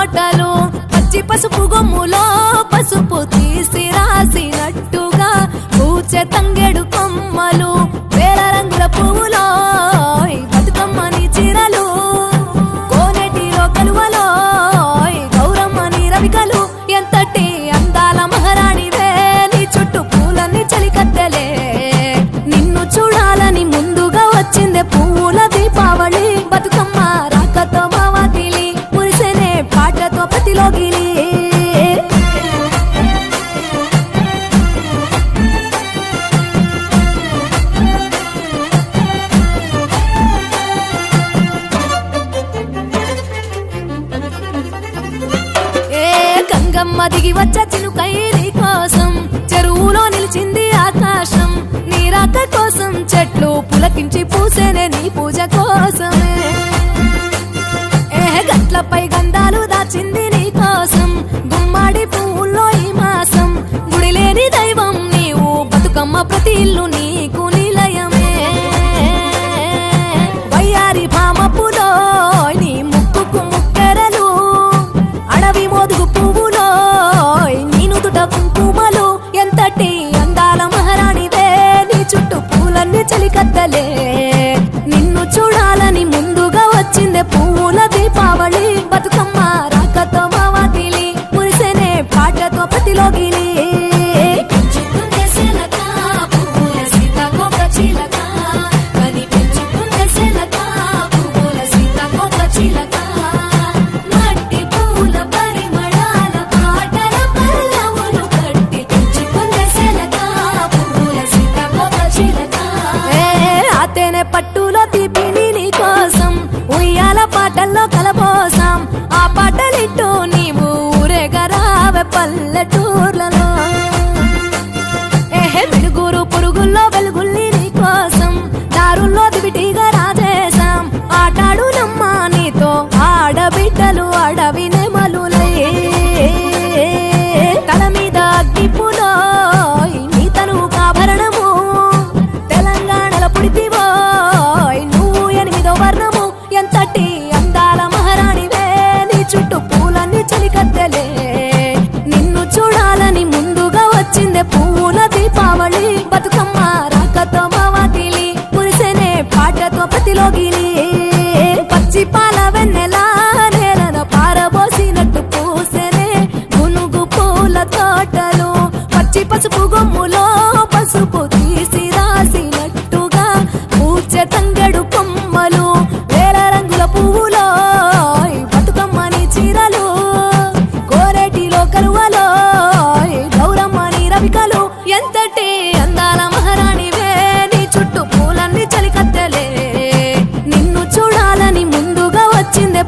తోటలు పచ్చి పసుపు గొమ్ములో పసుపు తీసి రాసినట్టుగా పూచే తంగెడు కొమ్మలు వేల రంగుల పువ్వులో బతుకమ్మని చీరలు కోనేటిలో కలువలో గౌరమ్మని రవికలు ఎంతటి అందాల మహారాణివే నీ చుట్టూ పూలన్నీ చలికత్తెలే నిన్ను చూడాలని ముందుగా వచ్చిందే పువ్వుల దీపావళి బతుకమ్మ రాకతో మావాతిలి మురిసెనే పాటతో పతిలోగిలి గంగమ్మ దిగి వచ్చే చినుకై నీ కోసం చెరువులో నిలిచింది ఆకాశం నీ రాక కోసం చెట్లు పులకించి పూసేనే నీ పూజ కోసమే గట్లపై గంధాలు దాచింది నీ కోసం గుమ్మాడి పువ్వుల్లో ఈ మాసం గుడి లేని దైవం నీవు బతుకమ్మ ప్రతి ఇల్లు నీకు నిలయమే వయ్యారి భామపులో నీ ముక్కుకు ముక్కెరలు అడవి మోదుగు పువ్వులో నీనుదుట కుంకుమలు ఎంతటి అందాల మహారాణివే నీ చుట్టూ పూలన్నీ చలికత్తలే నిన్ను చూడాలని ముందుగా వచ్చిందే పువ్వుల దీపావళి బతుకమ్మ రాకతో మావాతిలి మురిసెనే పాటతో పతిలోగిలి పట్టులో తీపిని నీ కోసం ఉయ్యాల పాటల్లో కలబోసాం ఆ పాటలిట్టు నీవు ఊరేగరావే పల్లెటూర్లలో మిడుగురు పురుగుల్లో వెలుగుల్ని నీ కోసం దారుల్లో దివిటిగా రాజేశాం ఆటాడు నమ్మా నీతో ఆడబిడ్డలు అడవి నెమలులే తల మీద అగ్గిపులో నీ తను కాభరణము తెలంగాణలో పుడితివో నువ్వు 8వ వర్ణము ఎంతటి అందాల మహారాణివే నీ చుట్టూ పూలన్నీ చలికత్తెలే నిన్ను చూడాలని ముందుగా వచ్చిందే పువ్వుల దీపావళి బతుకమ్మ రాకతో మావాతిలి మురిసెనే పాటతో పతిలోగిలి పచ్చి పాల వెన్నెలా నేలను పారబోసినట్టు పూసెనే గునుగు పూల తోటలు పచ్చి పసుపు గొమ్ములో పసుపు తీసి రాసినట్టుగా పూచే తంగెడు కొమ్మలు వేల రంగుల పువ్వులో బతుకమ్మని చీరలు కోరేటిలో కలువలో గౌరమ్మని రవికలు ఎంతటి అందాల మహారాణివే నీ చుట్టూ పూలన్నీ చలికత్తెలే నిన్ను చూడాలని ముందుగా వచ్చిందే